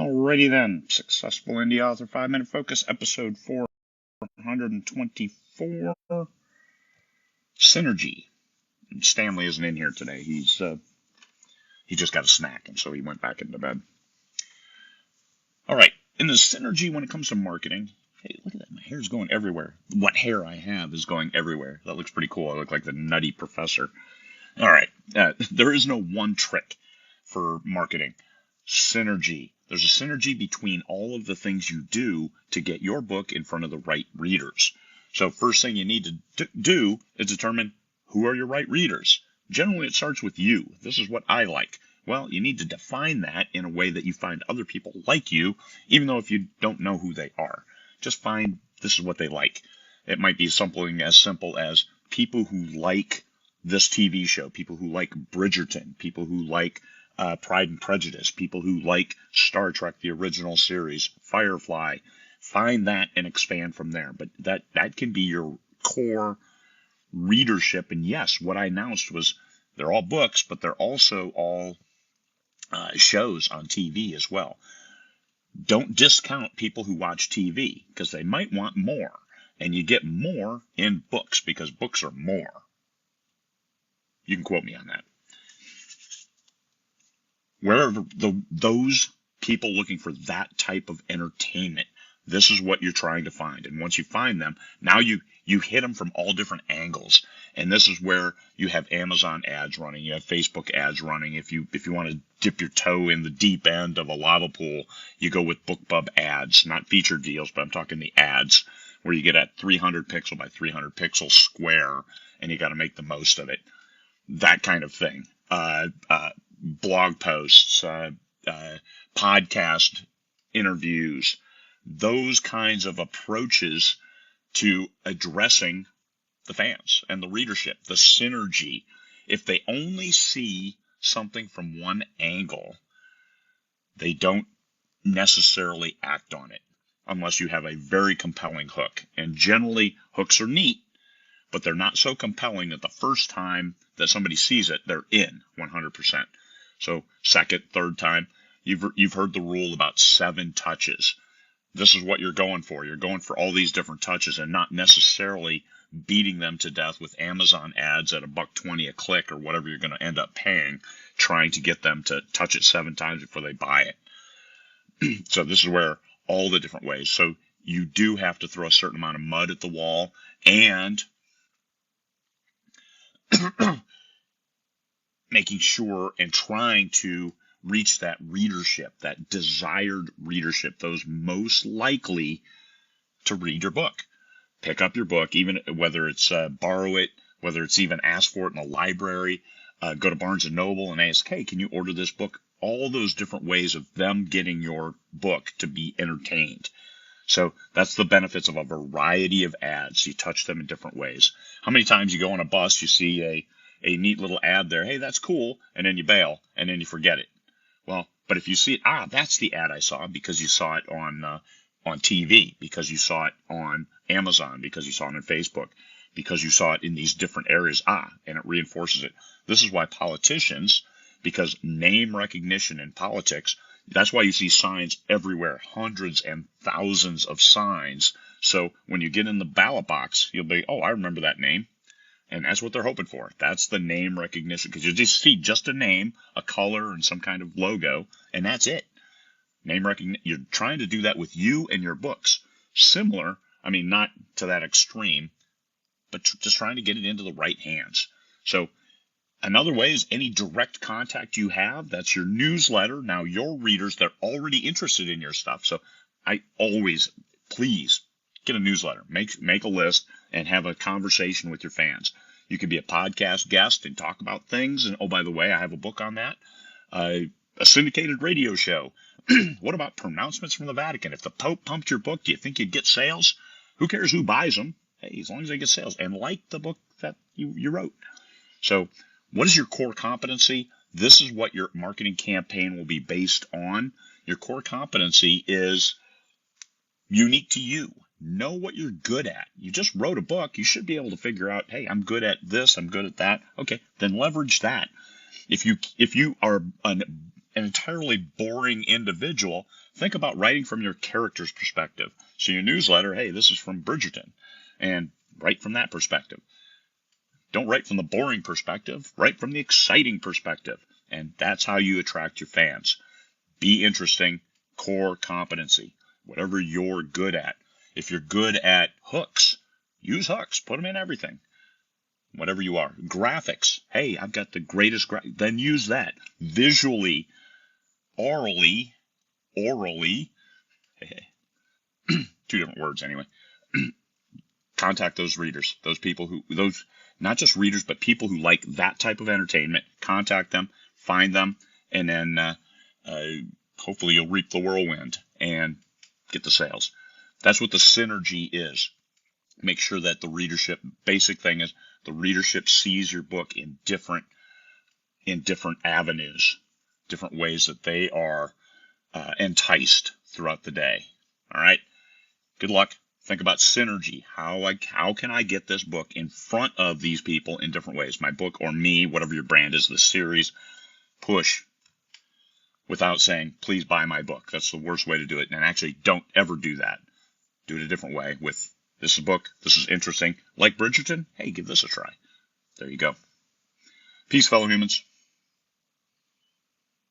Alrighty then, Successful Indie Author 5-Minute Focus, episode 424, Synergy. And Stanley isn't in here today. He just got a snack, and so he went back into bed. Alright, in the synergy when it comes to marketing, hey, look at that, my hair's going everywhere. What hair I have is going everywhere. That looks pretty cool. I look like the nutty professor. Alright, there is no one trick for marketing. Synergy. There's a synergy between all of the things you do to get your book in front of the right readers. So first thing you need to do is determine who are your right readers. Generally, it starts with you. This is what I like. Well, you need to define that in a way that you find other people like you, even though if you don't know who they are. Just find this is what they like. It might be something as simple as people who like this TV show, people who like Bridgerton, people who like Pride and Prejudice, people who like Star Trek, the original series, Firefly. Find that and expand from there. But that can be your core readership. And yes, what I announced was they're all books, but they're also all shows on TV as well. Don't discount people who watch TV because they might want more. And you get more in books because books are more. You can quote me on that. Wherever those people looking for that type of entertainment, this is what you're trying to find. And once you find them, now you hit them from all different angles. And this is where you have Amazon ads running, you have Facebook ads running. If you want to dip your toe in the deep end of a lava pool, you go with BookBub ads, not featured deals, but I'm talking the ads where you get at 300 pixel by 300 pixel square, and you got to make the most of it. That kind of thing. Blog posts, podcast interviews, those kinds of approaches to addressing the fans and the readership, the synergy. If they only see something from one angle, they don't necessarily act on it unless you have a very compelling hook. And generally, hooks are neat, but they're not so compelling that the first time that somebody sees it, they're in 100%. So second, third time, you've heard the rule about 7 touches. This is what you're going for. You're going for all these different touches and not necessarily beating them to death with Amazon ads at $1.20 a click or whatever you're going to end up paying, trying to get them to touch it 7 times before they buy it. So this is where all the different ways. So you do have to throw a certain amount of mud at the wall and making sure and trying to reach that readership, that desired readership, those most likely to read your book. Pick up your book, even whether it's borrow it, whether it's even ask for it in a library, go to Barnes & Noble and ask, hey, can you order this book? All those different ways of them getting your book to be entertained. So that's the benefits of a variety of ads. You touch them in different ways. How many times you go on a bus, you see a neat little ad there, hey, that's cool, and then you bail, and then you forget it. Well, but if you see it, that's the ad I saw because you saw it on TV, because you saw it on Amazon, because you saw it on Facebook, because you saw it in these different areas, and it reinforces it. This is why politicians, because name recognition in politics, that's why you see signs everywhere, hundreds and thousands of signs. So when you get in the ballot box, you'll be, I remember that name. And that's what they're hoping for. That's the name recognition. Because you just see just a name, a color, and some kind of logo, and that's it. Name recognition. You're trying to do that with you and your books. Similar, not to that extreme, but just trying to get it into the right hands. So another way is any direct contact you have. That's your newsletter. Now, your readers, they're already interested in your stuff. So I always, please, get a newsletter. Make a list and have a conversation with your fans. You could be a podcast guest and talk about things. And, by the way, I have a book on that. A syndicated radio show. What about pronouncements from the Vatican? If the Pope pumped your book, do you think you'd get sales? Who cares who buys them? Hey, as long as they get sales and like the book that you wrote. So what is your core competency? This is what your marketing campaign will be based on. Your core competency is unique to you. Know what you're good at. You just wrote a book. You should be able to figure out, hey, I'm good at this. I'm good at that. Okay, then leverage that. If you are an an entirely boring individual, think about writing from your character's perspective. So your newsletter, hey, this is from Bridgerton, and write from that perspective. Don't write from the boring perspective, write from the exciting perspective. And that's how you attract your fans. Be interesting, core competency, whatever you're good at. If you're good at hooks, use hooks, put them in everything. Whatever you are. Graphics, hey, I've got the greatest then use that. Visually, orally, two different words anyway. Contact those readers, those people who, those not just readers, but people who like that type of entertainment. Contact them, find them, and then hopefully you'll reap the whirlwind and get the sales. That's what the synergy is. Make sure that the readership, basic thing is the readership sees your book in different avenues, different ways that they are enticed throughout the day. All right. Good luck. Think about synergy. How can I get this book in front of these people in different ways? My book or me, whatever your brand is, the series, push without saying, please buy my book. That's the worst way to do it. And actually, don't ever do that. Do it a different way with, this is a book, this is interesting. Like Bridgerton, hey, give this a try. There you go. Peace, fellow humans.